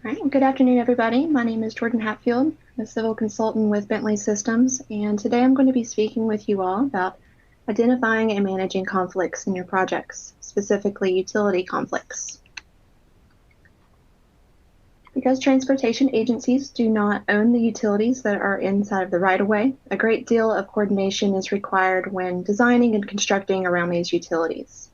All right, good afternoon, everybody. My name is Jordan Hatfield, a civil consultant with Bentley Systems, and today I'm going to be speaking with you all about identifying and managing conflicts in your projects, specifically utility conflicts. Because transportation agencies do not own the utilities that are inside of the right-of-way, a great deal of coordination is required when designing and constructing around these utilities.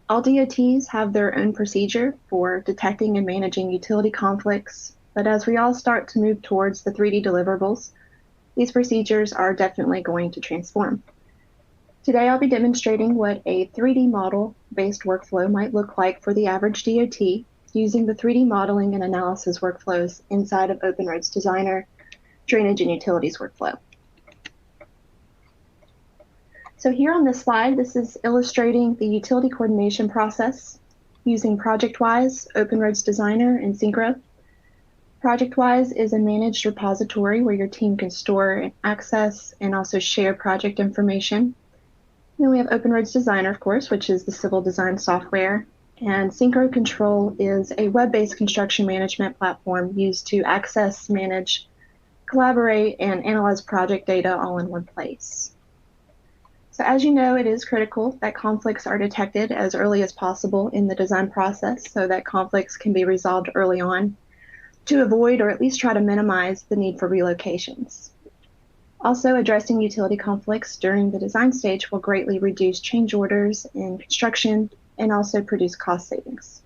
All DOTs have their own procedure for detecting and managing utility conflicts, but as we all start to move towards the 3D deliverables, these procedures are definitely going to transform. Today I'll be demonstrating what a 3D model-based workflow might look like for the average DOT using the 3D modeling and analysis workflows inside of OpenRoads Designer, Drainage and Utilities workflow. So here on this slide, this is illustrating the utility coordination process using ProjectWise, OpenRoads Designer, and Synchro. ProjectWise is a managed repository where your team can store, access, and also share project information. Then we have OpenRoads Designer, of course, which is the civil design software. And Synchro Control is a web-based construction management platform used to access, manage, collaborate, and analyze project data all in one place. So as you know, it is critical that conflicts are detected as early as possible in the design process so that conflicts can be resolved early on to avoid or at least try to minimize the need for relocations. Also, addressing utility conflicts during the design stage will greatly reduce change orders in construction and also produce cost savings.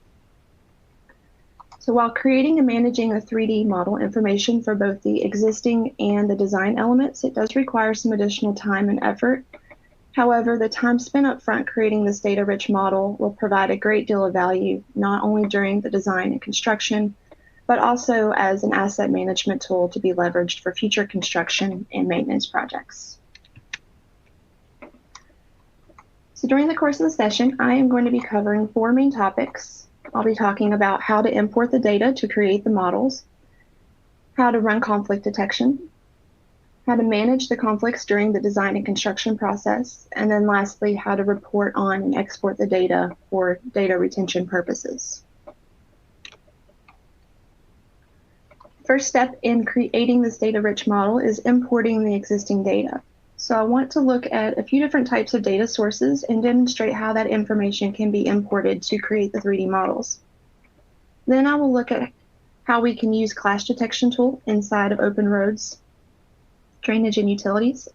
So while creating and managing a 3D model information for both the existing and the design elements, it does require some additional time and effort. However, the time spent up front creating this data-rich model will provide a great deal of value, not only during the design and construction, but also as an asset management tool to be leveraged for future construction and maintenance projects. So during the course of the session, I am going to be covering 4 main topics. I'll be talking about how to import the data to create the models, how to run conflict detection, how to manage the conflicts during the design and construction process, and then lastly, how to report on and export the data for data retention purposes. First step in creating this data-rich model is importing the existing data. So I want to look at a few different types of data sources and demonstrate how that information can be imported to create the 3D models. Then I will look at how we can use clash detection tool inside of OpenRoads Drainage and Utilities.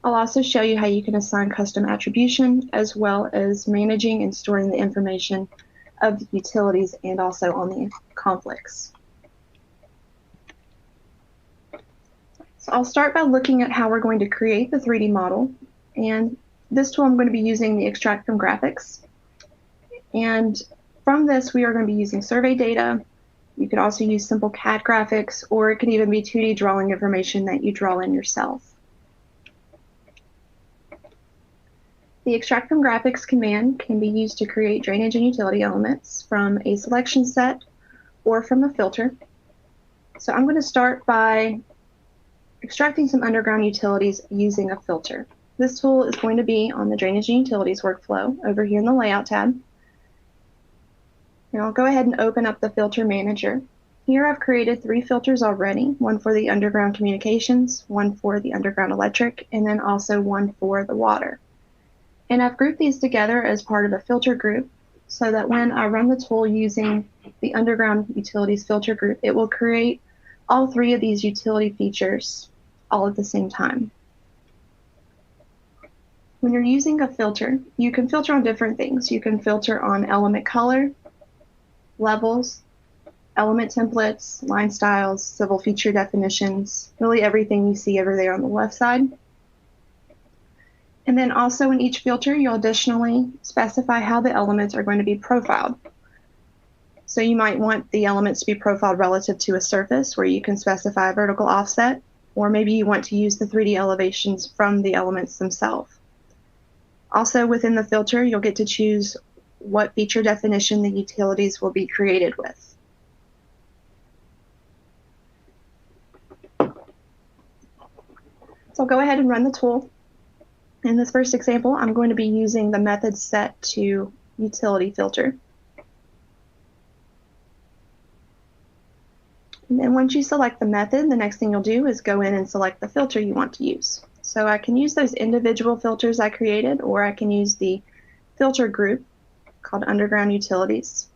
I'll also show you how you can assign custom attribution as well as managing and storing the information of the utilities and also on the conflicts. So I'll start by looking at how we're going to create the 3D model. And this tool I'm going to be using the extract from graphics. And from this, we are going to be using survey data. You could also use simple CAD graphics, or it could even be 2D drawing information that you draw in yourself. The extract from graphics command can be used to create drainage and utility elements from a selection set or from a filter. So I'm going to start by extracting some underground utilities using a filter. This tool is going to be on the Drainage and Utilities workflow over here in the Layout tab. And I'll go ahead and open up the filter manager. Here I've created 3 filters already, one for the underground communications, one for the underground electric, and then also one for the water. And I've grouped these together as part of a filter group so that when I run the tool using the underground utilities filter group, it will create all 3 of these utility features all at the same time. When you're using a filter, you can filter on different things. You can filter on element color, levels, element templates, line styles, civil feature definitions, really everything you see over there on the left side. And then also in each filter, you'll additionally specify how the elements are going to be profiled. So you might want the elements to be profiled relative to a surface where you can specify a vertical offset, or maybe you want to use the 3D elevations from the elements themselves. Also within the filter, you'll get to choose what feature definition the utilities will be created with. So I'll go ahead and run the tool. In this first example, I'm going to be using the method set to utility filter. And then once you select the method, the next thing you'll do is go in and select the filter you want to use. So I can use those individual filters I created, or I can use the filter group called Underground Utilities.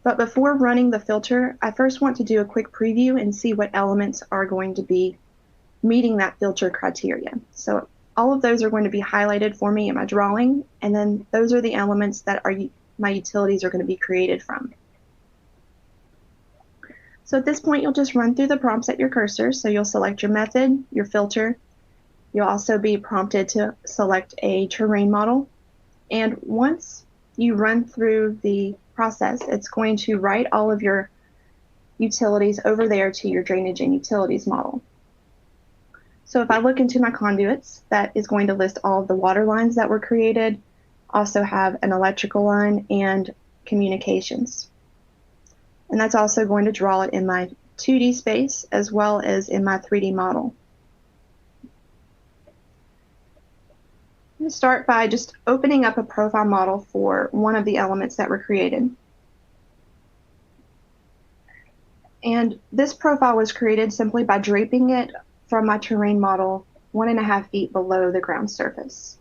But before running the filter, I first want to do a quick preview and see what elements are going to be meeting that filter criteria. So all of those are going to be highlighted for me in my drawing, and then those are the elements that my utilities are going to be created from. So at this point, you'll just run through the prompts at your cursor. So you'll select your method, your filter. You'll also be prompted to select a terrain model. And once you run through the process, it's going to write all of your utilities over there to your drainage and utilities model. So if I look into my conduits, that is going to list all of the water lines that were created, also have an electrical line and communications. And that's also going to draw it in my 2D space as well as in my 3D model. I'm going to start by just opening up a profile model for one of the elements that were created. And this profile was created simply by draping it from my terrain model 1.5 feet below the ground surface.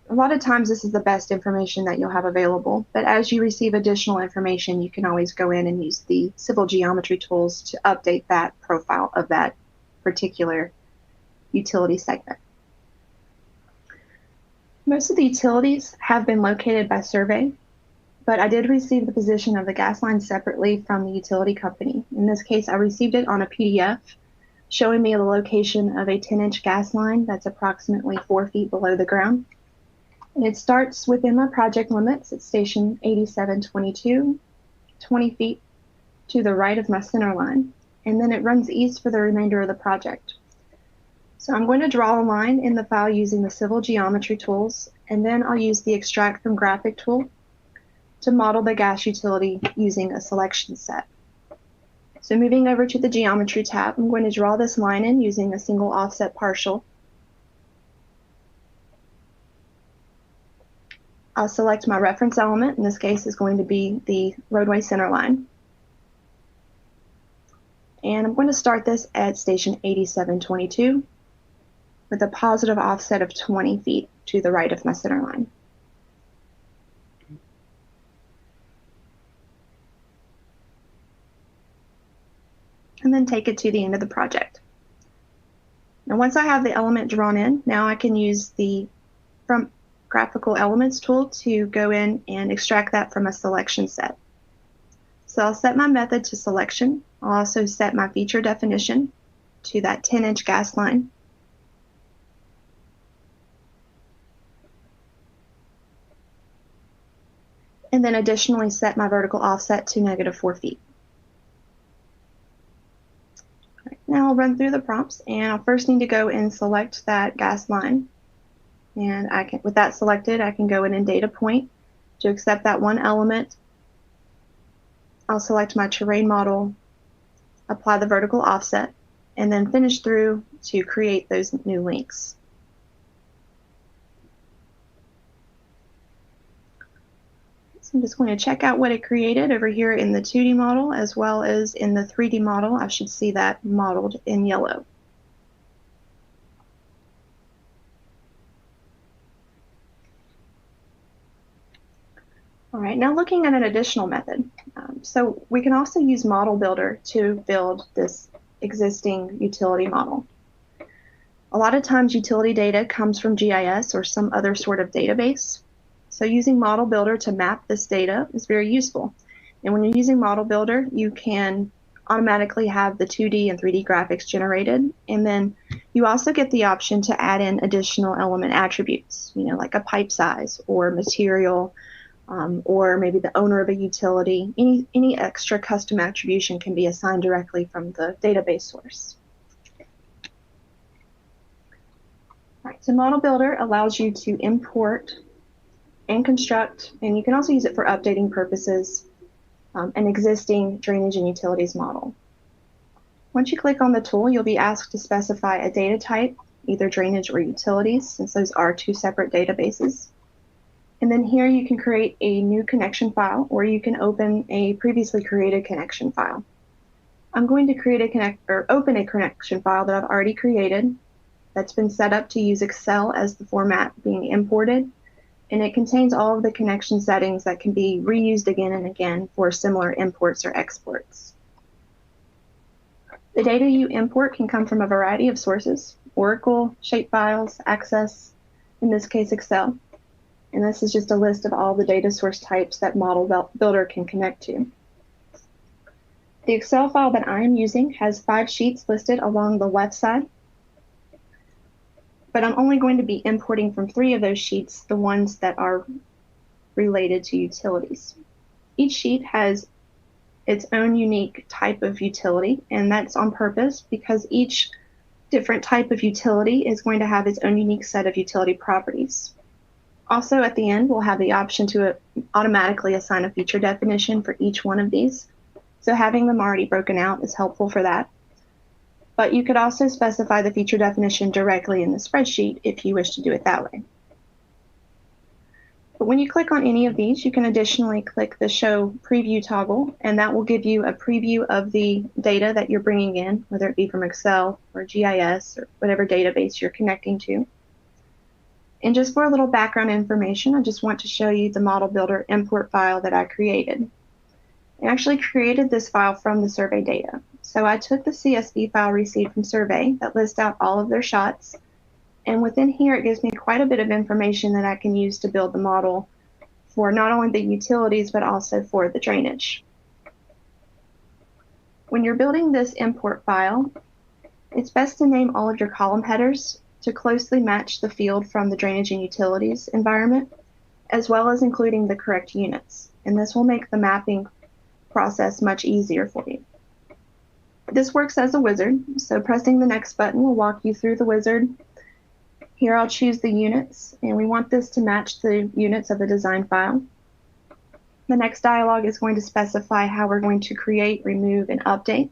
A lot of times this is the best information that you'll have available, but as you receive additional information, you can always go in and use the civil geometry tools to update that profile of that particular utility segment. Most of the utilities have been located by survey, but I did receive the position of the gas line separately from the utility company. In this case, I received it on a PDF showing me the location of a 10-inch gas line that's approximately 4 feet below the ground. And it starts within my project limits at station 8722, 20 feet to the right of my center line, and then it runs east for the remainder of the project. So I'm going to draw a line in the file using the civil geometry tools, and then I'll use the extract from graphic tool to model the gas utility using a selection set. So moving over to the geometry tab, I'm going to draw this line in using a single offset partial. I'll select my reference element. In this case is going to be the roadway center line. And I'm going to start this at station 8722 with a positive offset of 20 feet to the right of my center line. And then take it to the end of the project. Now once I have the element drawn in, now I can use the from graphical elements tool to go in and extract that from a selection set. So I'll set my method to selection. I'll also set my feature definition to that 10-inch gas line. And then additionally set my vertical offset to -4 feet. Now I'll run through the prompts, and I'll first need to go and select that gas line. And with that selected, I can go in and data point to accept that one element. I'll select my terrain model, apply the vertical offset, and then finish through to create those new links. So I'm just going to check out what it created over here in the 2D model as well as in the 3D model. I should see that modeled in yellow. All right, now looking at an additional method. So we can also use Model Builder to build this existing utility model. A lot of times utility data comes from GIS or some other sort of database. So using Model Builder to map this data is very useful. And when you're using Model Builder, you can automatically have the 2D and 3D graphics generated. And then you also get the option to add in additional element attributes, like a pipe size or material, or maybe the owner of a utility. Any extra custom attribution can be assigned directly from the database source. All right, so Model Builder allows you to import and construct, and you can also use it for updating purposes, an existing drainage and utilities model. Once you click on the tool, you'll be asked to specify a data type, either drainage or utilities, since those are two separate databases. And then here you can create a new connection file, or you can open a previously created connection file. I'm going to create open a connection file that I've already created that's been set up to use Excel as the format being imported, and it contains all of the connection settings that can be reused again and again for similar imports or exports. The data you import can come from a variety of sources: Oracle, shapefiles, Access, in this case Excel. And this is just a list of all the data source types that Model Builder can connect to. The Excel file that I am using has 5 sheets listed along the left side, but I'm only going to be importing from 3 of those sheets, the ones that are related to utilities. Each sheet has its own unique type of utility, and that's on purpose because each different type of utility is going to have its own unique set of utility properties. Also, at the end, we'll have the option to automatically assign a feature definition for each one of these. So having them already broken out is helpful for that. But you could also specify the feature definition directly in the spreadsheet if you wish to do it that way. But when you click on any of these, you can additionally click the Show Preview toggle, and that will give you a preview of the data that you're bringing in, whether it be from Excel or GIS or whatever database you're connecting to. And just for a little background information, I just want to show you the Model Builder import file that I created. I actually created this file from the survey data. So I took the CSV file received from survey that lists out all of their shots, and within here it gives me quite a bit of information that I can use to build the model for not only the utilities but also for the drainage. When you're building this import file, it's best to name all of your column headers to closely match the field from the drainage and utilities environment, as well as including the correct units. And this will make the mapping process much easier for you. This works as a wizard, so pressing the next button will walk you through the wizard. Here I'll choose the units, and we want this to match the units of the design file. The next dialog is going to specify how we're going to create, remove, and update.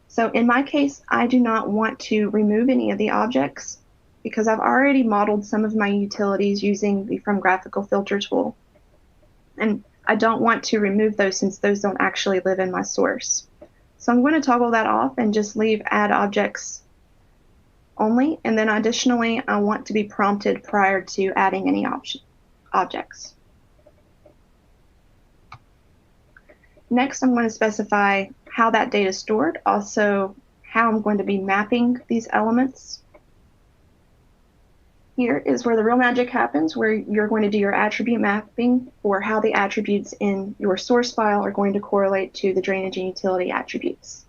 So in my case, I do not want to remove any of the objects because I've already modeled some of my utilities using the From Graphical Filter tool. And I don't want to remove those since those don't actually live in my source. So I'm going to toggle that off and just leave Add Objects only. And then additionally, I want to be prompted prior to adding any objects. Next, I'm going to specify how that data is stored, also how I'm going to be mapping these elements. Here is where the real magic happens, where you're going to do your attribute mapping for how the attributes in your source file are going to correlate to the drainage and utility attributes.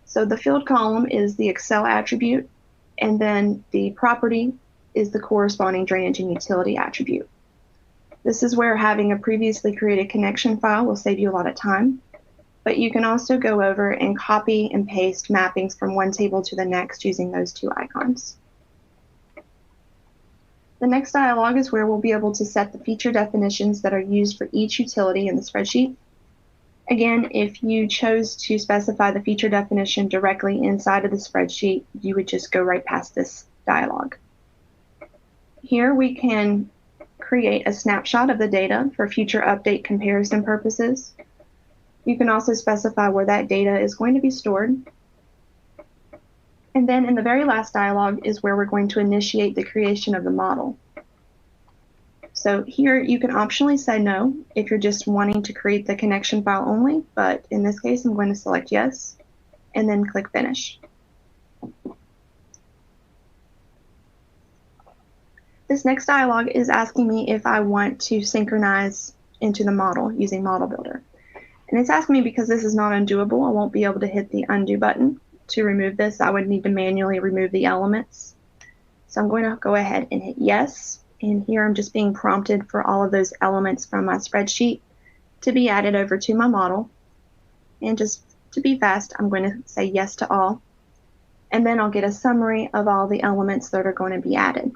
So the field column is the Excel attribute, and then the property is the corresponding drainage and utility attribute. This is where having a previously created connection file will save you a lot of time, but you can also go over and copy and paste mappings from one table to the next using those 2 icons. The next dialog is where we'll be able to set the feature definitions that are used for each utility in the spreadsheet. Again, if you chose to specify the feature definition directly inside of the spreadsheet, you would just go right past this dialog. Here we can create a snapshot of the data for future update comparison purposes. You can also specify where that data is going to be stored. And then in the very last dialog is where we're going to initiate the creation of the model. So here you can optionally say no if you're just wanting to create the connection file only, but in this case I'm going to select yes and then click finish. This next dialog is asking me if I want to synchronize into the model using Model Builder. And it's asking me because this is not undoable. I won't be able to hit the undo button to remove this. I would need to manually remove the elements. So I'm going to go ahead and hit yes. And here I'm just being prompted for all of those elements from my spreadsheet to be added over to my model. And just to be fast, I'm going to say yes to all. And then I'll get a summary of all the elements that are going to be added.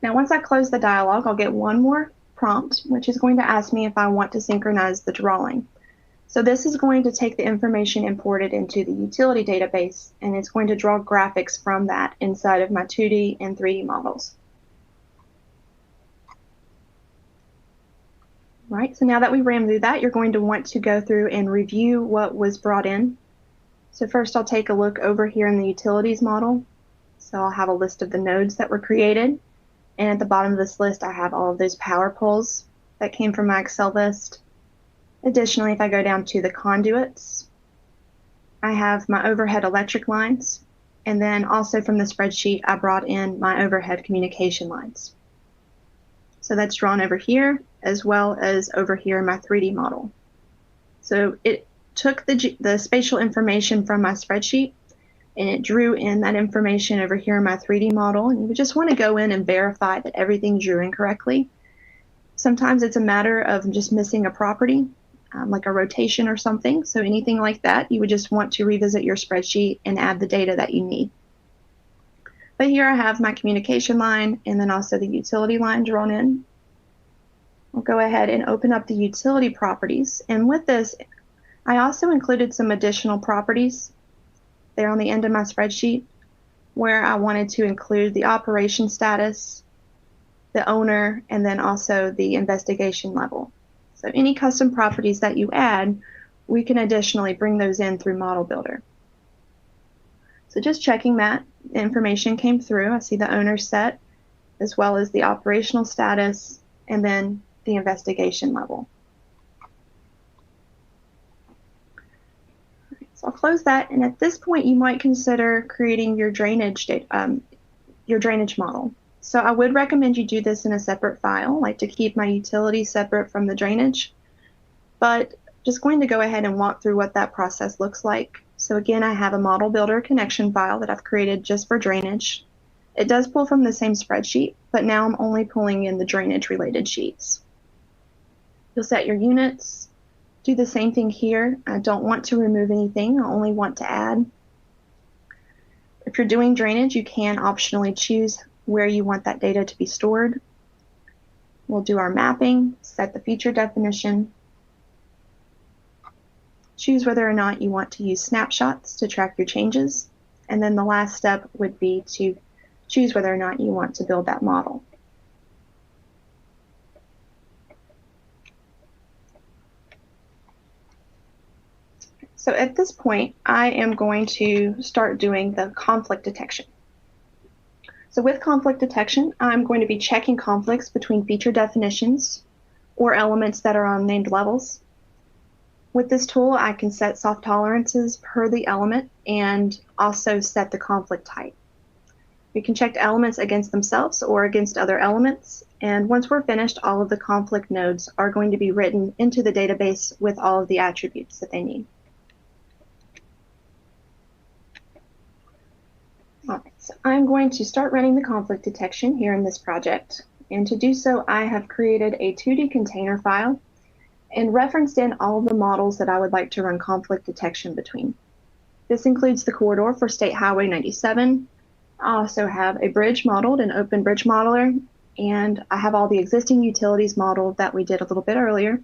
Now, once I close the dialog, I'll get one more prompt, which is going to ask me if I want to synchronize the drawing. So this is going to take the information imported into the utility database, and it's going to draw graphics from that inside of my 2D and 3D models. Right, so now that we ran through that, you're going to want to go through and review what was brought in. So first I'll take a look over here in the utilities model. So I'll have a list of the nodes that were created. And at the bottom of this list, I have all of those power poles that came from my Excel list. Additionally, if I go down to the conduits, I have my overhead electric lines. And then also from the spreadsheet, I brought in my overhead communication lines. So that's drawn over here, as well as over here in my 3D model. So it took the spatial information from my spreadsheet, and it drew in that information over here in my 3D model. And you would just want to go in and verify that everything drew in correctly. Sometimes it's a matter of just missing a property, like a rotation or something. So anything like that, you would just want to revisit your spreadsheet and add the data that you need. But here I have my communication line and then also the utility line drawn in. I'll go ahead and open up the utility properties. And with this, I also included some additional properties there on the end of my spreadsheet where I wanted to include the operation status, the owner, and then also the investigation level. So any custom properties that you add, we can additionally bring those in through Model Builder. So just checking that the information came through. I see the owner set as well as the operational status and then the investigation level. So I'll close that, and at this point you might consider creating your drainage model. So I would recommend you do this in a separate file. I like to keep my utilities separate from the drainage, but just going to go ahead and walk through what that process looks like. So again, I have a Model Builder connection file that I've created just for drainage. It does pull from the same spreadsheet, but now I'm only pulling in the drainage related sheets. You'll set your units. Do the same thing here. I don't want to remove anything. I only want to add. If you're doing drainage, you can optionally choose where you want that data to be stored. We'll do our mapping, set the feature definition, choose whether or not you want to use snapshots to track your changes, and then the last step would be to choose whether or not you want to build that model. So at this point, I am going to start doing the conflict detection. So with conflict detection, I'm going to be checking conflicts between feature definitions or elements that are on named levels. With this tool, I can set soft tolerances per the element and also set the conflict type. We can check elements against themselves or against other elements. And once we're finished, all of the conflict nodes are going to be written into the database with all of the attributes that they need. All right, so I'm going to start running the conflict detection here in this project. And to do so, I have created a 2D container file and referenced in all of the models that I would like to run conflict detection between. This includes the corridor for State Highway 97. I also have a bridge modeled, an open bridge modeler, and I have all the existing utilities modeled that we did a little bit earlier.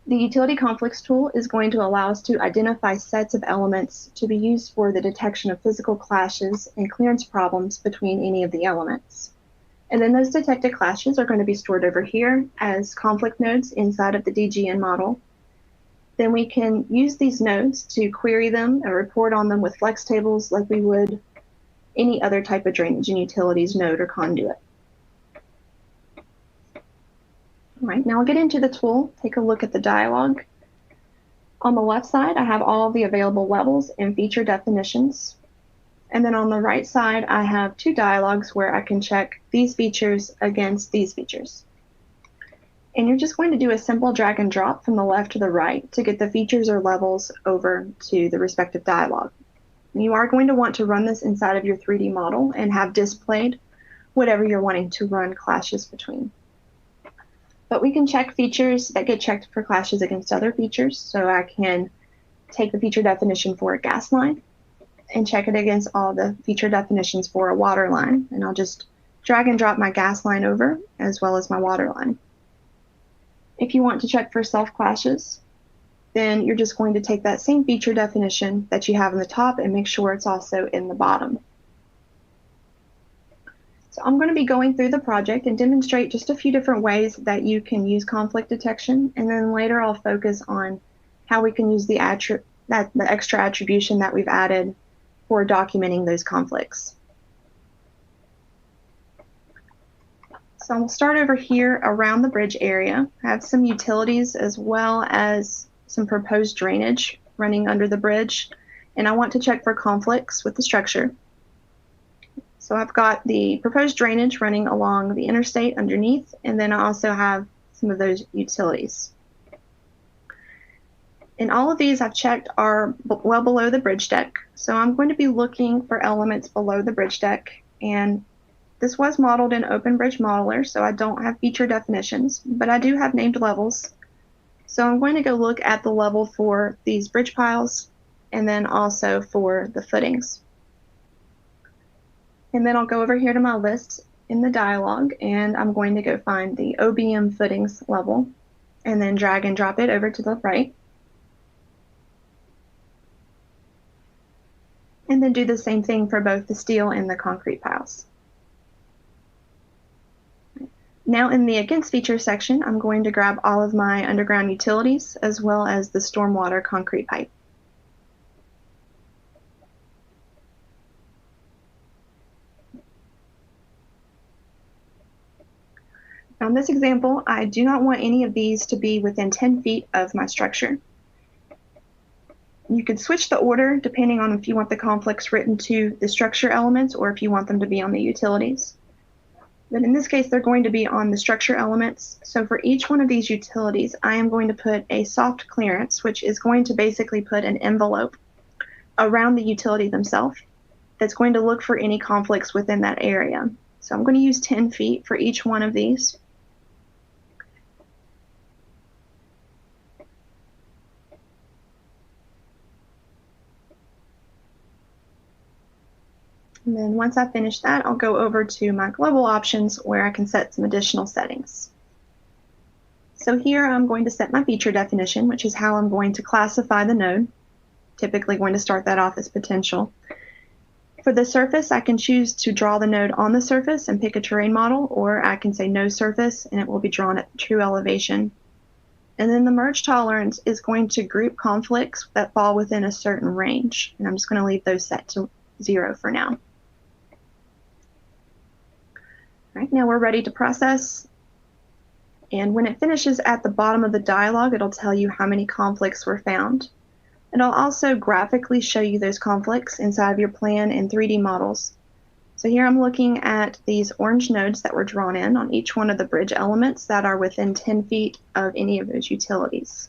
The utility conflicts tool is going to allow us to identify sets of elements to be used for the detection of physical clashes and clearance problems between any of the elements. And then those detected clashes are going to be stored over here as conflict nodes inside of the DGN model. Then we can use these nodes to query them and report on them with flex tables like we would any other type of drainage and utilities node or conduit. All right, now I'll get into the tool, take a look at the dialog. On the left side, I have all the available levels and feature definitions. And then on the right side, I have two dialogues where I can check these features against these features. And you're just going to do a simple drag and drop from the left to the right to get the features or levels over to the respective dialog. You are going to want to run this inside of your 3D model and have displayed whatever you're wanting to run clashes between. But we can check features that get checked for clashes against other features. So I can take the feature definition for a gas line and check it against all the feature definitions for a water line. And I'll just drag and drop my gas line over as well as my water line. If you want to check for self-clashes, then you're just going to take that same feature definition that you have in the top and make sure it's also in the bottom. So I'm going to be going through the project and demonstrate just a few different ways that you can use conflict detection, and then later I'll focus on how we can use the extra attribution that we've added for documenting those conflicts. So I'll start over here around the bridge area. I have some utilities as well as some proposed drainage running under the bridge, and I want to check for conflicts with the structure. So I've got the proposed drainage running along the interstate underneath, and then I also have some of those utilities. And all of these I've checked are well below the bridge deck. So I'm going to be looking for elements below the bridge deck, and this was modeled in OpenBridge Modeler, so I don't have feature definitions, but I do have named levels. So I'm going to go look at the level for these bridge piles and then also for the footings. And then I'll go over here to my list in the dialog, and I'm going to go find the OBM footings level and then drag and drop it over to the right. And then do the same thing for both the steel and the concrete piles. Now in the Against Feature section, I'm going to grab all of my underground utilities as well as the stormwater concrete pipe. On this example, I do not want any of these to be within 10 feet of my structure. You could switch the order depending on if you want the conflicts written to the structure elements or if you want them to be on the utilities. But in this case, they're going to be on the structure elements. So for each one of these utilities, I am going to put a soft clearance, which is going to basically put an envelope around the utility themselves that's going to look for any conflicts within that area. So I'm going to use 10 feet for each one of these. And then once I finish that, I'll go over to my global options where I can set some additional settings. So here I'm going to set my feature definition, which is how I'm going to classify the node. Typically going to start that off as potential. For the surface, I can choose to draw the node on the surface and pick a terrain model, or I can say no surface and it will be drawn at true elevation. And then the merge tolerance is going to group conflicts that fall within a certain range. And I'm just going to leave those set to 0 for now. All right, now we're ready to process. And when it finishes at the bottom of the dialog, it'll tell you how many conflicts were found. It'll also graphically show you those conflicts inside of your plan and 3D models. So here I'm looking at these orange nodes that were drawn in on each one of the bridge elements that are within 10 feet of any of those utilities.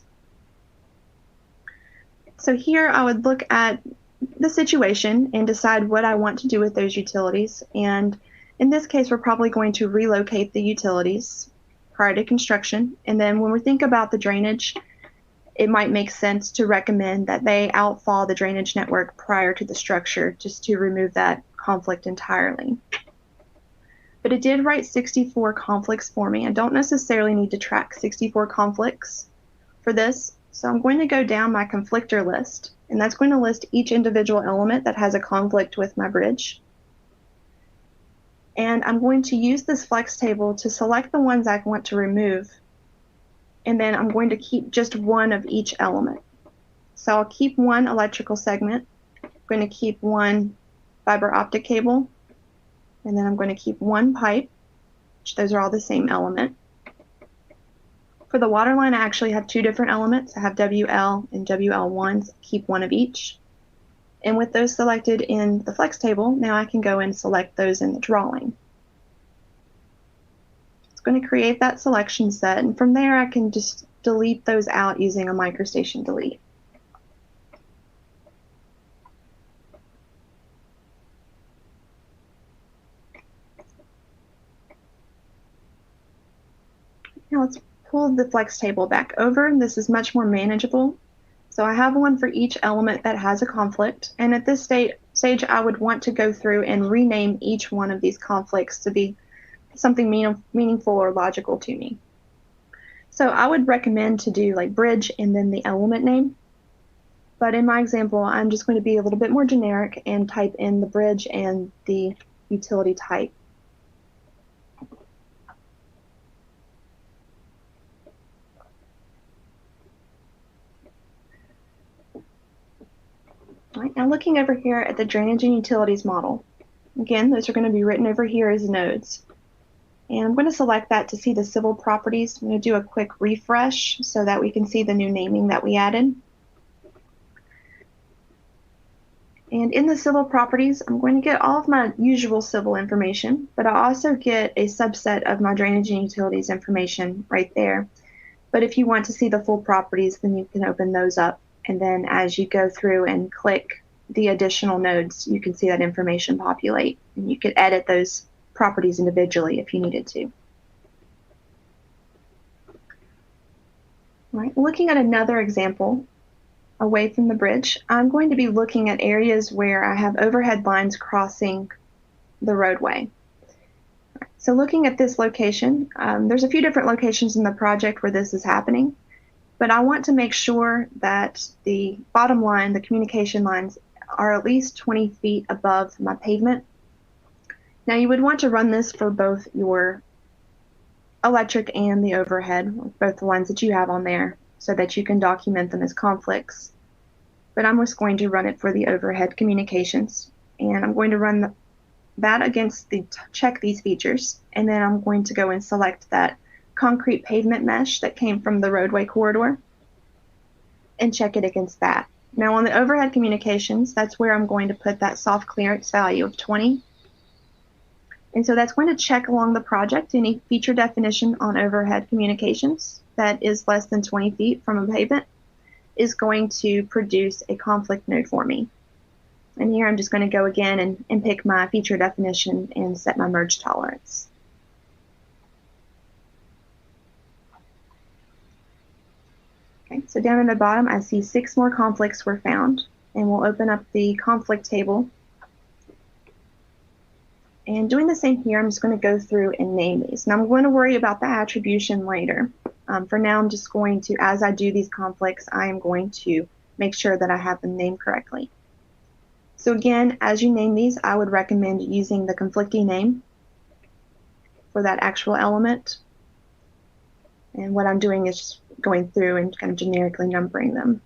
So here I would look at the situation and decide what I want to do with those utilities. And in this case, we're probably going to relocate the utilities prior to construction. And then when we think about the drainage, it might make sense to recommend that they outfall the drainage network prior to the structure, just to remove that conflict entirely. But it did write 64 conflicts for me. I don't necessarily need to track 64 conflicts for this. So I'm going to go down my conflictor list, and that's going to list each individual element that has a conflict with my bridge. And I'm going to use this flex table to select the ones I want to remove. And then I'm going to keep just one of each element. So I'll keep one electrical segment. I'm going to keep one fiber optic cable. And then I'm going to keep one pipe, which those are all the same element. For the water line, I actually have two different elements. I have WL and WL1, keep one of each. And with those selected in the flex table, now I can go and select those in the drawing. It's going to create that selection set, and from there I can just delete those out using a microstation delete. Now let's pull the flex table back over. This is much more manageable. So I have one for each element that has a conflict, and at this stage I would want to go through and rename each one of these conflicts to be something meaningful or logical to me. So I would recommend to do like bridge and then the element name. But in my example, I'm just going to be a little bit more generic and type in the bridge and the utility type. All right, now looking over here at the drainage and utilities model. Again, those are going to be written over here as nodes. And I'm going to select that to see the civil properties. I'm going to do a quick refresh so that we can see the new naming that we added. And in the civil properties, I'm going to get all of my usual civil information, but I also get a subset of my drainage and utilities information right there. But if you want to see the full properties, then you can open those up. And then as you go through and click the additional nodes, you can see that information populate. And you could edit those properties individually if you needed to. All right, looking at another example, away from the bridge, I'm going to be looking at areas where I have overhead lines crossing the roadway. So looking at this location, there's a few different locations in the project where this is happening, but I want to make sure that the bottom line, the communication lines, are at least 20 feet above my pavement. Now you would want to run this for both your electric and the overhead, both the lines that you have on there, so that you can document them as conflicts. But I'm just going to run it for the overhead communications, and I'm going to run that against the check these features, and then I'm going to go and select that concrete pavement mesh that came from the roadway corridor and check it against that. Now on the overhead communications, that's where I'm going to put that soft clearance value of 20. And so that's going to check along the project any feature definition on overhead communications that is less than 20 feet from a pavement is going to produce a conflict node for me. And here I'm just going to go again and pick my feature definition and set my merge tolerance. Okay, so down in the bottom I see 6 more conflicts were found, and we'll open up the conflict table. And doing the same here, I'm just going to go through and name these. Now I'm going to worry about the attribution later. For now, I'm just going to, as I do these conflicts, I am going to make sure that I have them named correctly. So again, as you name these, I would recommend using the conflicting name for that actual element. And what I'm doing is just going through and kind of generically numbering them.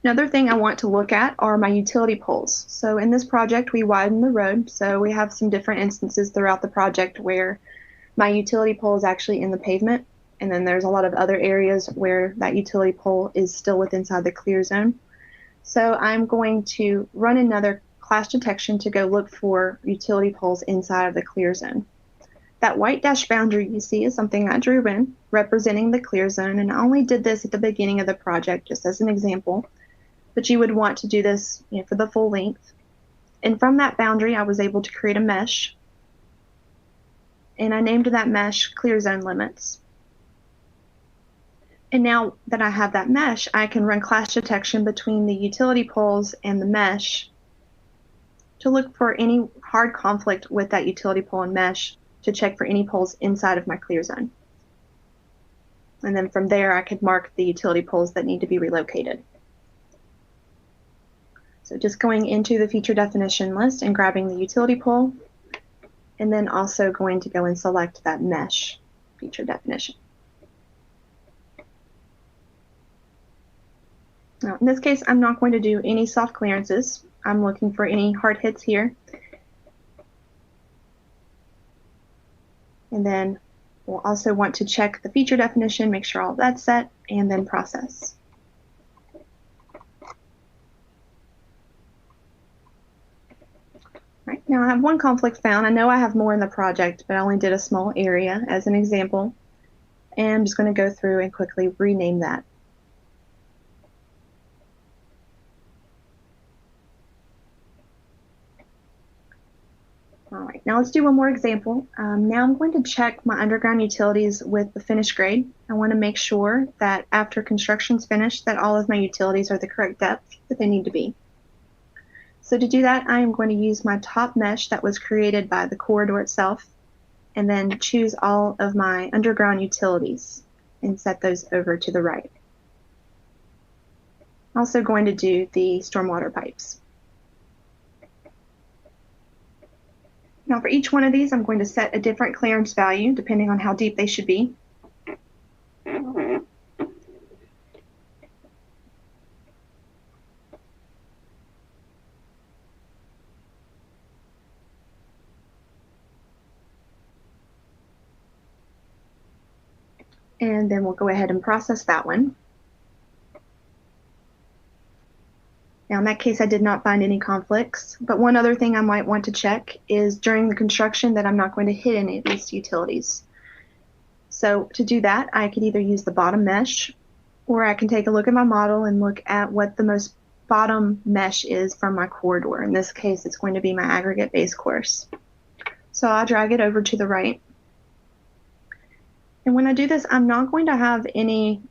Another thing I want to look at are my utility poles. So in this project, we widen the road. So we have some different instances throughout the project where my utility pole is actually in the pavement. And then there's a lot of other areas where that utility pole is still within inside the clear zone. So I'm going to run another clash detection to go look for utility poles inside of the clear zone. That white dash boundary you see is something I drew in, representing the clear zone. And I only did this at the beginning of the project, just as an example. But you would want to do this, for the full length. And from that boundary, I was able to create a mesh. And I named that mesh clear zone limits. And now that I have that mesh, I can run clash detection between the utility poles and the mesh to look for any hard conflict with that utility pole and mesh to check for any poles inside of my clear zone. And then from there, I could mark the utility poles that need to be relocated. So just going into the feature definition list and grabbing the utility pole, and then also going to go and select that mesh feature definition. Now, in this case, I'm not going to do any soft clearances. I'm looking for any hard hits here. And then we'll also want to check the feature definition, make sure all that's set, and then process. Right, now I have one conflict found. I know I have more in the project, but I only did a small area as an example. And I'm just going to go through and quickly rename that. All right, now let's do one more example. Now I'm going to check my underground utilities with the finish grade. I want to make sure that after construction's finished, that all of my utilities are the correct depth that they need to be. So to do that, I am going to use my top mesh that was created by the corridor itself, and then choose all of my underground utilities and set those over to the right. Also going to do the stormwater pipes. Now for each one of these, I'm going to set a different clearance value depending on how deep they should be. and then we'll go ahead and process that one. Now in that case, I did not find any conflicts, but one other thing I might want to check is during the construction that I'm not going to hit any of these utilities. So to do that, I could either use the bottom mesh, or I can take a look at my model and look at what the most bottom mesh is from my corridor. In this case, it's going to be my aggregate base course. So I'll drag it over to the right. And when I do this, I'm not going to have any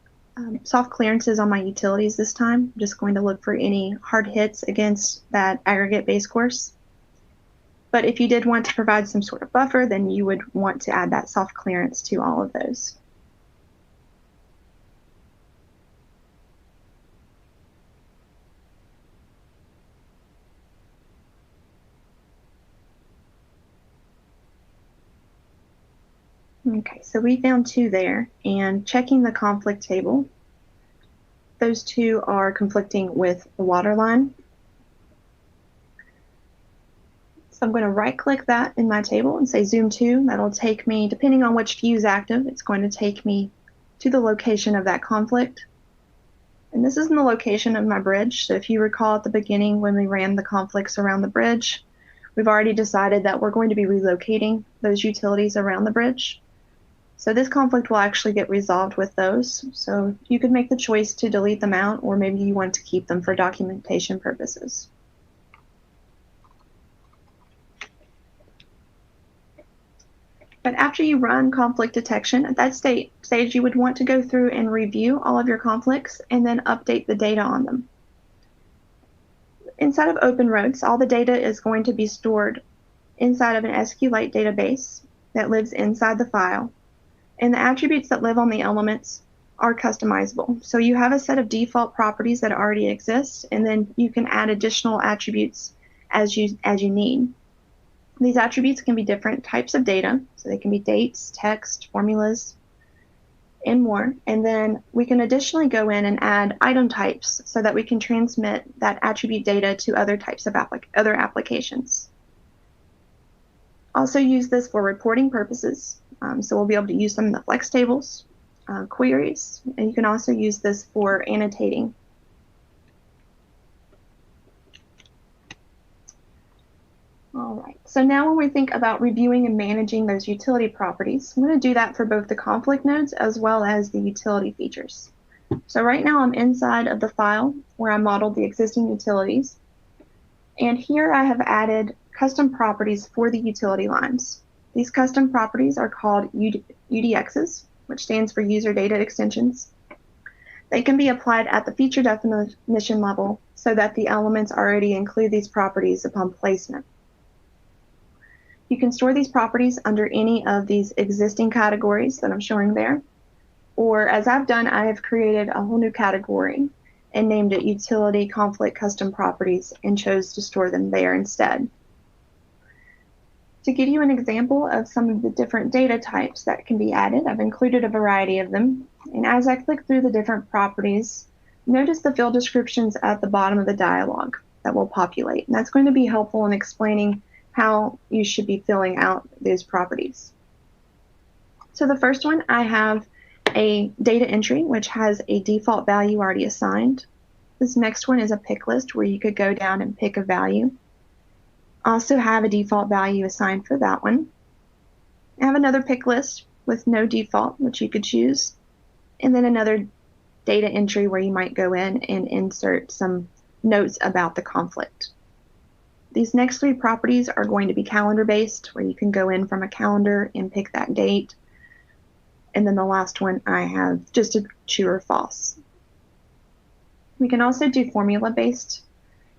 soft clearances on my utilities this time. I'm just going to look for any hard hits against that aggregate base course. But if you did want to provide some sort of buffer, then you would want to add that soft clearance to all of those. Okay, so we found two there, and checking the conflict table, those two are conflicting with the water line. So I'm going to right-click that in my table and say Zoom to. That'll take me, depending on which view is active, it's going to take me to the location of that conflict. And this is in the location of my bridge. So if you recall at the beginning when we ran the conflicts around the bridge, we've already decided that we're going to be relocating those utilities around the bridge. So this conflict will actually get resolved with those. So you could make the choice to delete them out, or maybe you want to keep them for documentation purposes. But after you run conflict detection, at that stage you would want to go through and review all of your conflicts and then update the data on them. Inside of OpenRoads, all the data is going to be stored inside of an SQLite database that lives inside the file. And the attributes that live on the elements are customizable. So you have a set of default properties that already exist, and then you can add additional attributes as you need. These attributes can be different types of data, so they can be dates, text, formulas, and more. And then we can additionally go in and add item types so that we can transmit that attribute data to other types of other applications. Also use this for reporting purposes. So we'll be able to use them in the flex tables, queries, and you can also use this for annotating. All right, so now when we think about reviewing and managing those utility properties, I'm going to do that for both the conflict nodes as well as the utility features. So right now I'm inside of the file where I modeled the existing utilities. And here I have added custom properties for the utility lines. These custom properties are called UDXs, which stands for User Data Extensions. They can be applied at the feature definition level so that the elements already include these properties upon placement. You can store these properties under any of these existing categories that I'm showing there. Or as I've done, I have created a whole new category and named it Utility Conflict Custom Properties and chose to store them there instead. To give you an example of some of the different data types that can be added, I've included a variety of them. And as I click through the different properties, notice the field descriptions at the bottom of the dialog that will populate. And that's going to be helpful in explaining how you should be filling out those properties. So the first one, I have a data entry, which has a default value already assigned. This next one is a pick list where you could go down and pick a value. Also have a default value assigned for that one. I have another pick list with no default, which you could choose. And then another data entry where you might go in and insert some notes about the conflict. These next three properties are going to be calendar based, where you can go in from a calendar and pick that date. And then the last one, I have just a true or false. We can also do formula based,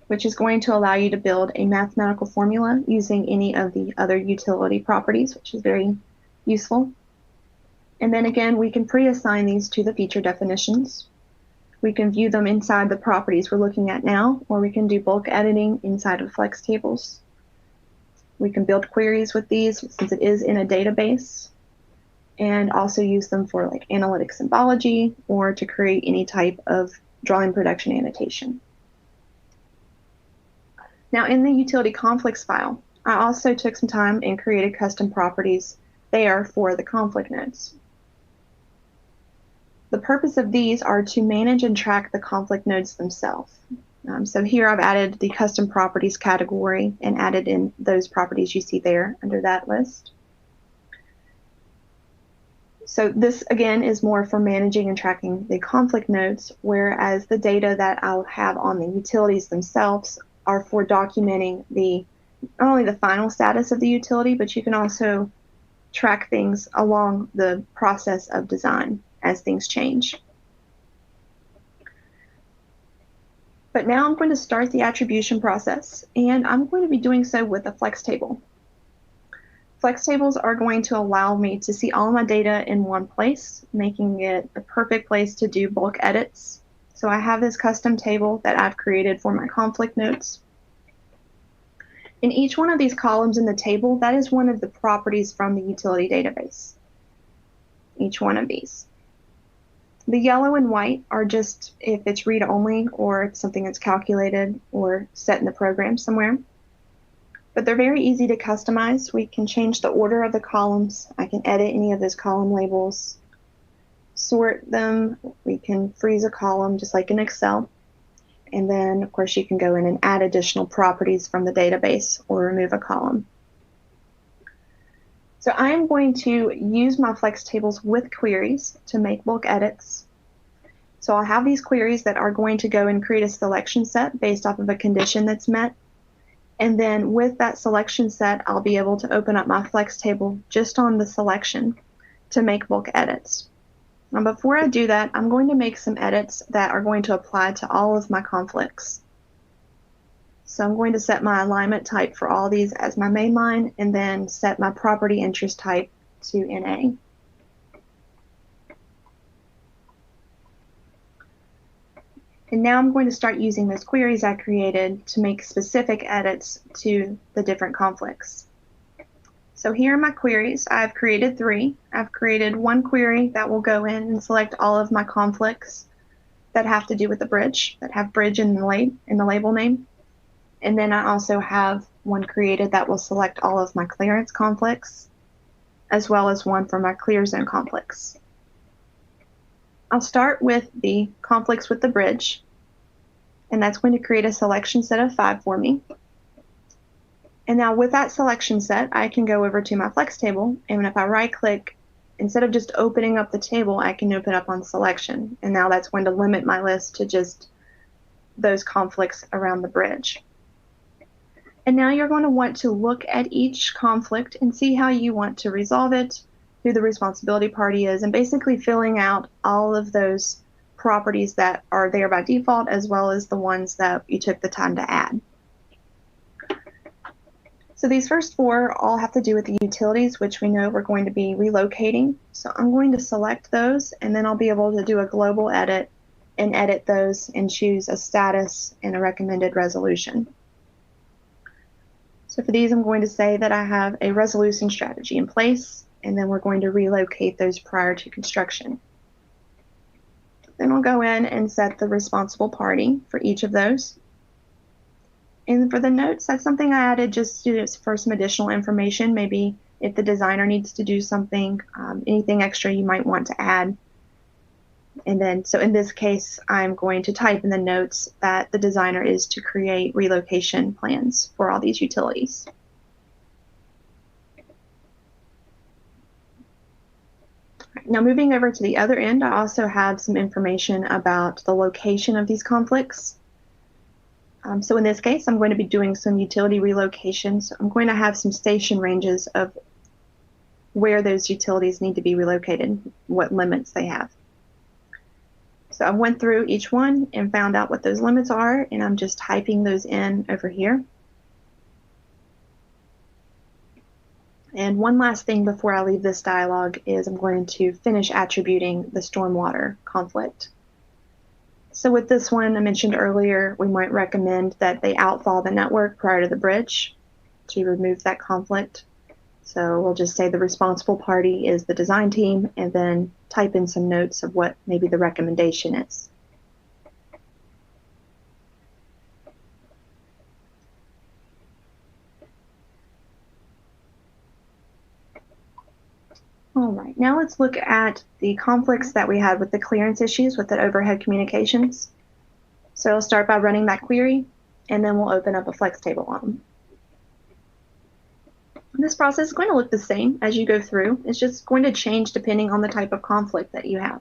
which is going to allow you to build a mathematical formula using any of the other utility properties, which is very useful. And then again, we can pre-assign these to the feature definitions. We can view them inside the properties we're looking at now, or we can do bulk editing inside of flex tables. We can build queries with these since it is in a database, and also use them for like analytic symbology or to create any type of drawing production annotation. Now in the utility conflicts file, I also took some time and created custom properties there for the conflict nodes. The purpose of these are to manage and track the conflict nodes themselves. So here I've added the custom properties category and added in those properties you see there under that list. So this, again, is more for managing and tracking the conflict nodes, whereas the data that I'll have on the utilities themselves are for documenting not only the final status of the utility, but you can also track things along the process of design as things change. But now I'm going to start the attribution process, and I'm going to be doing so with a flex table. Flex tables are going to allow me to see all my data in one place, making it a perfect place to do bulk edits. So I have this custom table that I've created for my conflict nodes. In each one of these columns in the table, that is one of the properties from the utility database. Each one of these. The yellow and white are just if it's read-only or it's something that's calculated or set in the program somewhere. But they're very easy to customize. We can change the order of the columns. I can edit any of those column labels, sort them. We can freeze a column just like in Excel. And then, of course, you can go in and add additional properties from the database or remove a column. So I'm going to use my flex tables with queries to make bulk edits. So I'll have these queries that are going to go and create a selection set based off of a condition that's met. And then with that selection set, I'll be able to open up my flex table just on the selection to make bulk edits. Now, before I do that, I'm going to make some edits that are going to apply to all of my conflicts. So I'm going to set my alignment type for all these as my main line, and then set my property interest type to NA. And now I'm going to start using those queries I created to make specific edits to the different conflicts. So here are my queries. I've created 3. I've created one query that will go in and select all of my conflicts that have to do with the bridge, that have bridge in the label name. And then I also have one created that will select all of my clearance conflicts, as well as one for my clear zone conflicts. I'll start with the conflicts with the bridge, and that's going to create a selection set of 5 for me. And now with that selection set, I can go over to my flex table, and if I right-click, instead of just opening up the table, I can open up on selection. And now that's going to limit my list to just those conflicts around the bridge. And now you're going to want to look at each conflict and see how you want to resolve it, who the responsibility party is, and basically filling out all of those properties that are there by default, as well as the ones that you took the time to add. So these first 4 all have to do with the utilities, which we know we're going to be relocating. So I'm going to select those, and then I'll be able to do a global edit and edit those and choose a status and a recommended resolution. So for these, I'm going to say that I have a resolution strategy in place, and then we're going to relocate those prior to construction. Then I'll go in and set the responsible party for each of those. And for the notes, that's something I added just for some additional information. Maybe if the designer needs to do something, anything extra you might want to add. And then, so in this case, I'm going to type in the notes that the designer is to create relocation plans for all these utilities. Now moving over to the other end, I also have some information about the location of these conflicts. So in this case, I'm going to be doing some utility relocations. I'm going to have some station ranges of where those utilities need to be relocated, what limits they have. So I went through each one and found out what those limits are, and I'm just typing those in over here. And one last thing before I leave this dialog is I'm going to finish attributing the stormwater conflict. So with this one, I mentioned earlier, we might recommend that they outfall the network prior to the bridge to remove that conflict. So we'll just say the responsible party is the design team, and then type in some notes of what maybe the recommendation is. All right, now let's look at the conflicts that we had with the clearance issues with the overhead communications. So I'll start by running that query, and then we'll open up a flex table on them. This process is going to look the same as you go through. It's just going to change depending on the type of conflict that you have.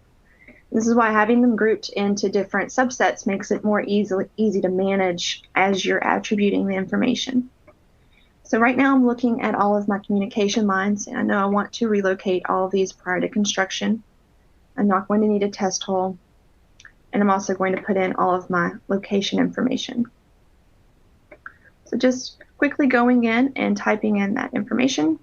This is why having them grouped into different subsets makes it more easy to manage as you're attributing the information. So right now I'm looking at all of my communication lines, and I know I want to relocate all of these prior to construction. I'm not going to need a test hole, and I'm also going to put in all of my location information. So just quickly going in and typing in that information.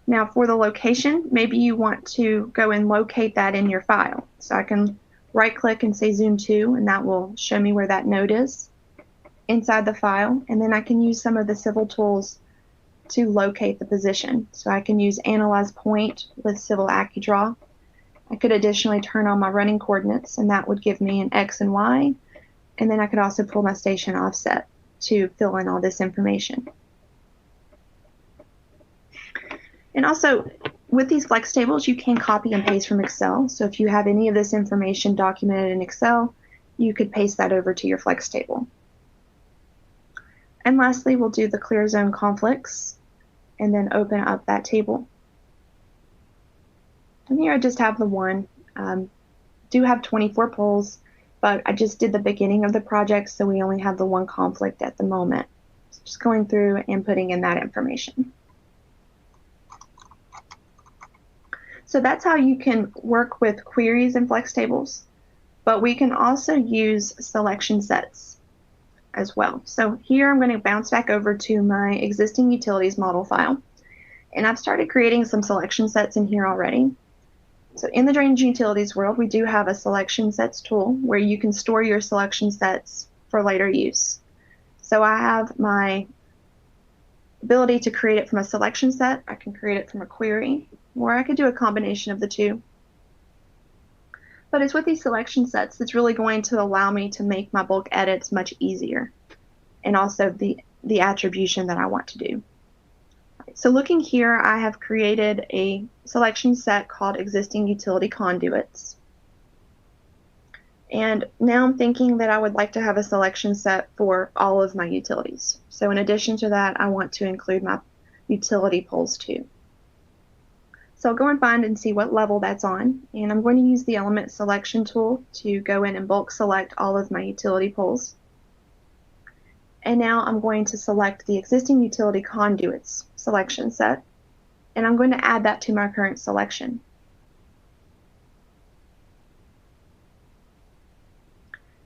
Now for the location, maybe you want to go and locate that in your file. So I can right click and say zoom to, and that will show me where that node is inside the file. And then I can use some of the civil tools to locate the position. So I can use analyze point with civil AccuDraw. I could additionally turn on my running coordinates, and that would give me an X and Y. And then I could also pull my station offset to fill in all this information. And also, with these flex tables, you can copy and paste from Excel. So if you have any of this information documented in Excel, you could paste that over to your flex table. And lastly, we'll do the clear zone conflicts and then open up that table. And here I just have the one. Do have 24 polls, but I just did the beginning of the project, so we only have the one conflict at the moment. So just going through and putting in that information. So that's how you can work with queries and flex tables, but we can also use selection sets as well. So here I'm going to bounce back over to my existing utilities model file, and I've started creating some selection sets in here already. So in the drainage utilities world, we do have a selection sets tool where you can store your selection sets for later use. So I have my ability to create it from a selection set. I can create it from a query, or I could do a combination of the two. But it's with these selection sets that's really going to allow me to make my bulk edits much easier, and also the attribution that I want to do. So looking here, I have created a selection set called existing utility conduits. And now I'm thinking that I would like to have a selection set for all of my utilities. So in addition to that, I want to include my utility poles too. So I'll go and find and see what level that's on, and I'm going to use the element selection tool to go in and bulk select all of my utility poles. And now I'm going to select the existing utility conduits selection set, and I'm going to add that to my current selection.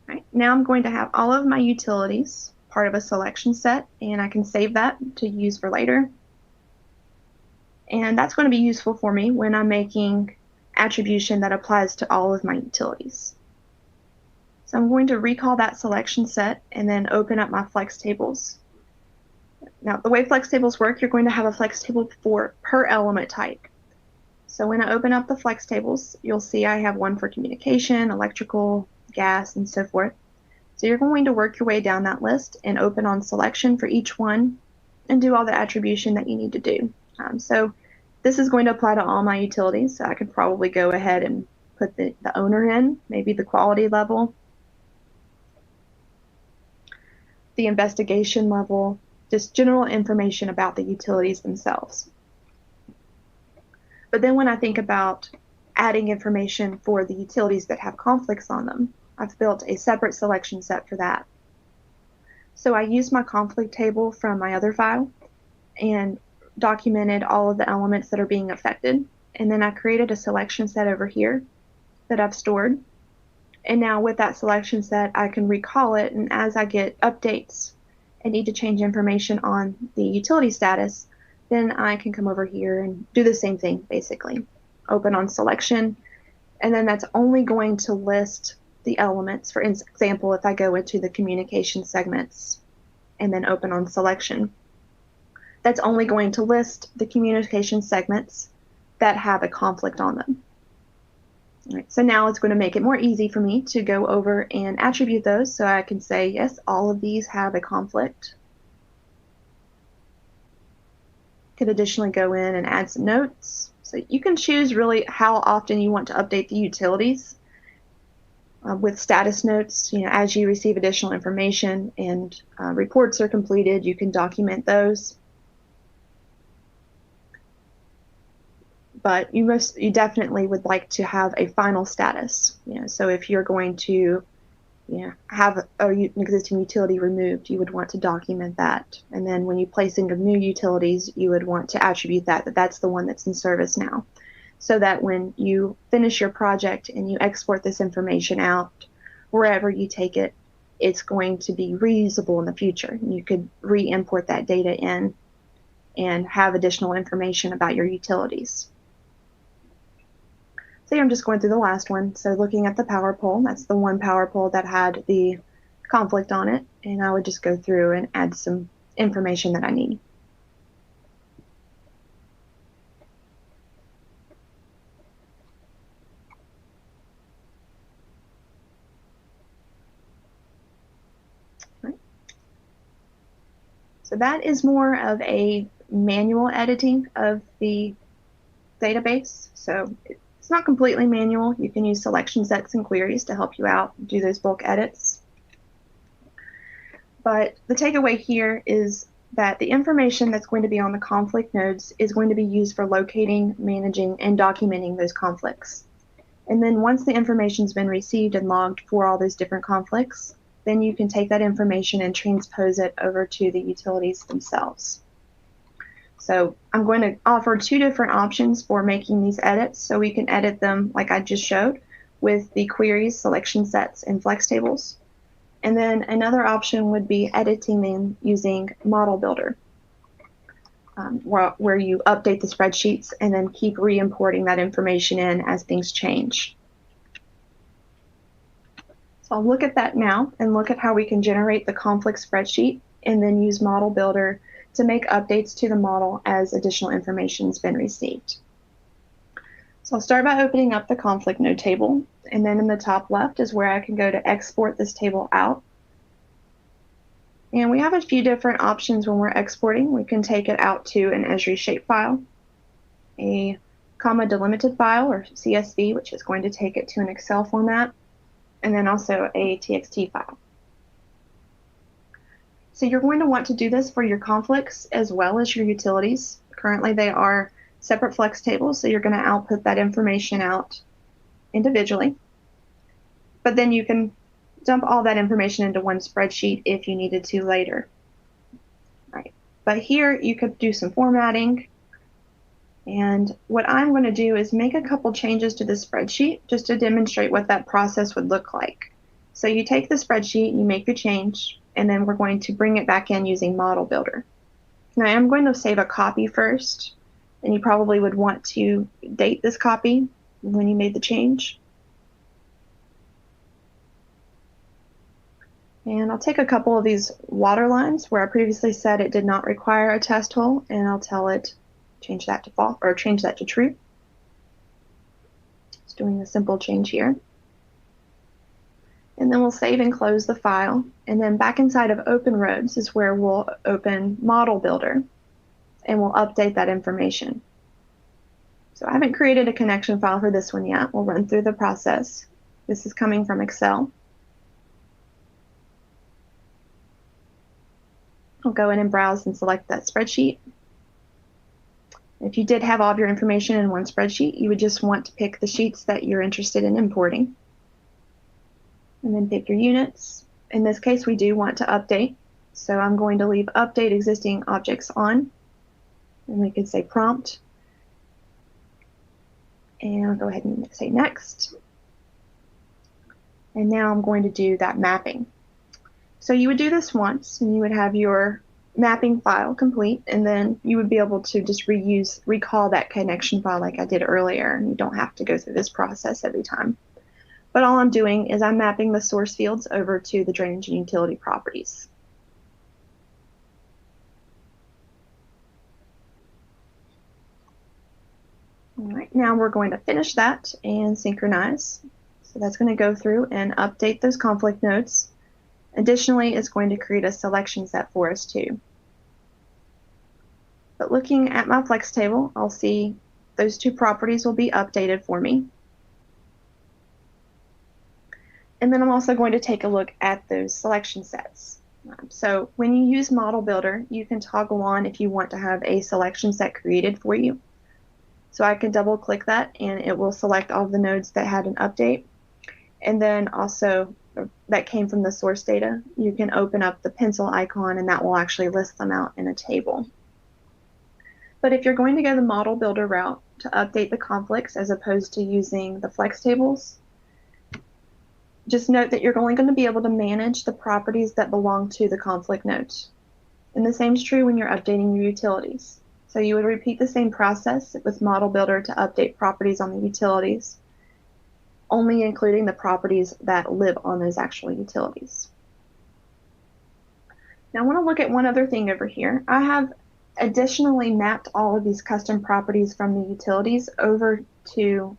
All right, now I'm going to have all of my utilities part of a selection set, and I can save that to use for later. And that's going to be useful for me when I'm making attribution that applies to all of my utilities. So I'm going to recall that selection set and then open up my flex tables. Now, the way flex tables work, you're going to have a flex table for per element type. So when I open up the flex tables, you'll see I have one for communication, electrical, gas, and so forth. So you're going to work your way down that list and open on selection for each one and do all the attribution that you need to do. So this is going to apply to all my utilities, so I could probably go ahead and put the owner in, maybe the quality level, the investigation level, just general information about the utilities themselves. But then when I think about adding information for the utilities that have conflicts on them, I've built a separate selection set for that. So I used my conflict table from my other file and documented all of the elements that are being affected, and then I created a selection set over here that I've stored. And now with that selection set, I can recall it, and as I get updates and need to change information on the utility status, then I can come over here and do the same thing, basically. Open on selection, and then that's only going to list the elements. For example, if I go into the communication segments and then open on selection, that's only going to list the communication segments that have a conflict on them. All right, so now it's going to make it more easy for me to go over and attribute those, so I can say, yes, all of these have a conflict. Could additionally go in and add some notes. So you can choose really how often you want to update the utilities with status notes. As you receive additional information and reports are completed, you can document those. But you definitely would like to have a final status. So if you're going to have an existing utility removed, you would want to document that. And then when you place in your new utilities, you would want to attribute that that's the one that's in service now. So that when you finish your project and you export this information out, wherever you take it, it's going to be reusable in the future. You could re-import that data in and have additional information about your utilities. So I'm just going through the last one. So looking at the power pole, that's the one power pole that had the conflict on it. And I would just go through and add some information that I need. Right. So that is more of a manual editing of the database. So it's not completely manual. You can use selection sets and queries to help you out do those bulk edits. But the takeaway here is that the information that's going to be on the conflict nodes is going to be used for locating, managing, and documenting those conflicts. And then once the information's been received and logged for all those different conflicts, then you can take that information and transpose it over to the utilities themselves. So I'm going to offer two different options for making these edits. So we can edit them like I just showed with the queries, selection sets, and flex tables. And then another option would be editing them using Model Builder, where you update the spreadsheets and then keep re-importing that information in as things change. So I'll look at that now and look at how we can generate the conflict spreadsheet and then use Model Builder to make updates to the model as additional information has been received. So I'll start by opening up the conflict node table, and then in the top left is where I can go to export this table out. And we have a few different options when we're exporting. We can take it out to an Esri shapefile, a comma delimited file or CSV, which is going to take it to an Excel format, and then also a TXT file. So you're going to want to do this for your conflicts as well as your utilities. Currently they are separate flex tables, so you're going to output that information out individually. But then you can dump all that information into one spreadsheet if you needed to later. Right. But here you could do some formatting. And what I'm going to do is make a couple changes to the spreadsheet just to demonstrate what that process would look like. So you take the spreadsheet, you make your change, and then we're going to bring it back in using Model Builder. Now I'm going to save a copy first, and you probably would want to date this copy when you made the change. And I'll take a couple of these water lines where I previously said it did not require a test hole, and I'll tell it change that to false or change that to true. Just doing a simple change here. And then we'll save and close the file. And then back inside of OpenRoads is where we'll open Model Builder and we'll update that information. So I haven't created a connection file for this one yet. We'll run through the process. This is coming from Excel. I'll go in and browse and select that spreadsheet. If you did have all of your information in one spreadsheet, you would just want to pick the sheets that you're interested in importing. And then pick your units. In this case, we do want to update. So I'm going to leave update existing objects on. And we could say prompt. And I'll go ahead and say next. And now I'm going to do that mapping. So you would do this once, and you would have your mapping file complete, and then you would be able to just recall that connection file like I did earlier, and you don't have to go through this process every time. But all I'm doing is I'm mapping the source fields over to the drainage and utility properties. All right, now we're going to finish that and synchronize. So that's going to go through and update those conflict nodes. Additionally, it's going to create a selection set for us too. But looking at my flex table, I'll see those two properties will be updated for me. And then I'm also going to take a look at those selection sets. So when you use Model Builder, you can toggle on if you want to have a selection set created for you. So I can double click that and it will select all of the nodes that had an update. And then also that came from the source data, you can open up the pencil icon and that will actually list them out in a table. But if you're going to go the Model Builder route to update the conflicts as opposed to using the flex tables, just note that you're only going to be able to manage the properties that belong to the conflict nodes. And the same is true when you're updating your utilities. So you would repeat the same process with Model Builder to update properties on the utilities, only including the properties that live on those actual utilities. Now I want to look at one other thing over here. I have additionally mapped all of these custom properties from the utilities over to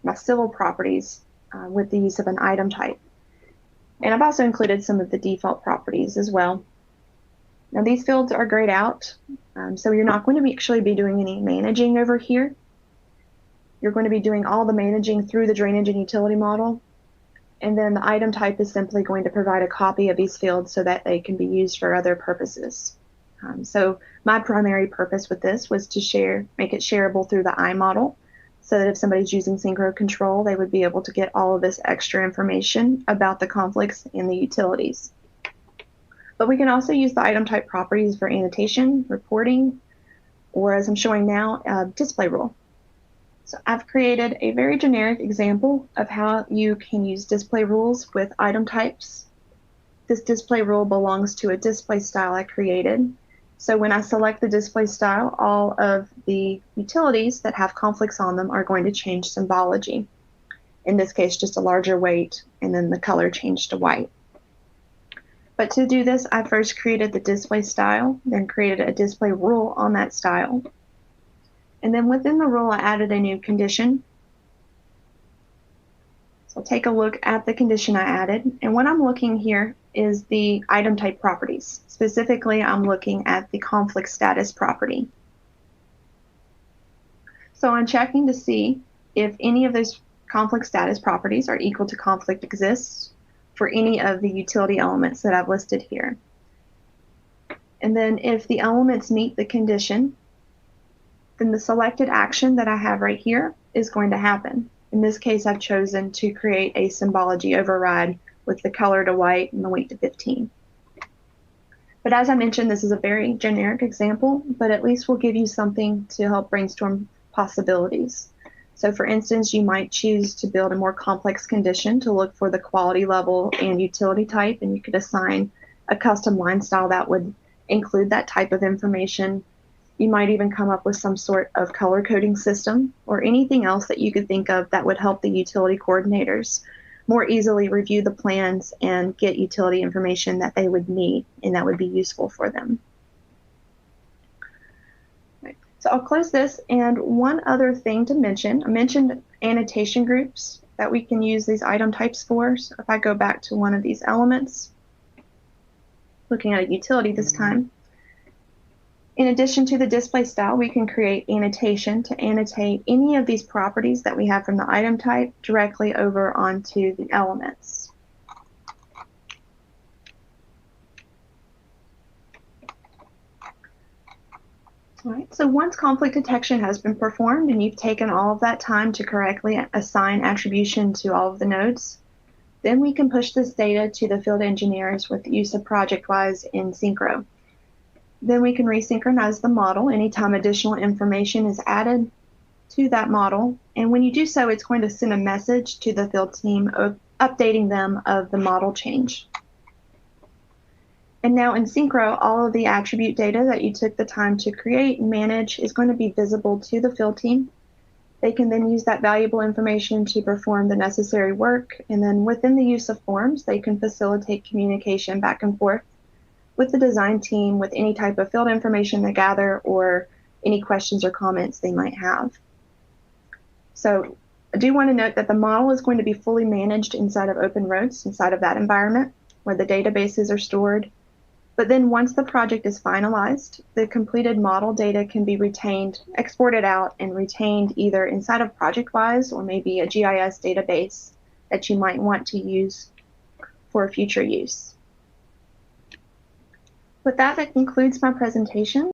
my civil properties with the use of an item type. And I've also included some of the default properties as well. Now these fields are grayed out, so you're not going to actually be doing any managing over here. You're going to be doing all the managing through the drainage and utility model. And then the item type is simply going to provide a copy of these fields so that they can be used for other purposes. So my primary purpose with this was to make it shareable through the iModel, so that if somebody's using Synchro Control, they would be able to get all of this extra information about the conflicts in the utilities. But we can also use the item type properties for annotation, reporting, or as I'm showing now, display rule. So I've created a very generic example of how you can use display rules with item types. This display rule belongs to a display style I created. So when I select the display style, all of the utilities that have conflicts on them are going to change symbology. In this case, just a larger weight, and then the color changed to white. But to do this, I first created the display style, then created a display rule on that style. And then within the rule, I added a new condition. So I'll take a look at the condition I added. And what I'm looking here is the item type properties. Specifically, I'm looking at the conflict status property. So I'm checking to see if any of those conflict status properties are equal to conflict exists for any of the utility elements that I've listed here. And then if the elements meet the condition, then the selected action that I have right here is going to happen. In this case, I've chosen to create a symbology override with the color to white and the weight to 15. But as I mentioned, this is a very generic example, but at least will give you something to help brainstorm possibilities. So for instance, you might choose to build a more complex condition to look for the quality level and utility type, and you could assign a custom line style that would include that type of information. You might even come up with some sort of color coding system or anything else that you could think of that would help the utility coordinators more easily review the plans and get utility information that they would need and that would be useful for them. Right. So I'll close this, and one other thing to mention, I mentioned annotation groups that we can use these item types for. So if I go back to one of these elements, looking at a utility this time, in addition to the display style, we can create annotation to annotate any of these properties that we have from the item type directly over onto the elements. All right, so once conflict detection has been performed and you've taken all of that time to correctly assign attribution to all of the nodes, then we can push this data to the field engineers with the use of ProjectWise in Synchro. Then we can resynchronize the model anytime additional information is added to that model. And when you do so, it's going to send a message to the field team updating them of the model change. And now in Synchro, all of the attribute data that you took the time to create and manage is going to be visible to the field team. They can then use that valuable information to perform the necessary work. And then within the use of forms, they can facilitate communication back and forth with the design team with any type of field information they gather or any questions or comments they might have. So I do want to note that the model is going to be fully managed inside of OpenRoads, inside of that environment where the databases are stored. But then once the project is finalized, the completed model data can be retained, exported out, and retained either inside of ProjectWise or maybe a GIS database that you might want to use for future use. With that, that concludes my presentation.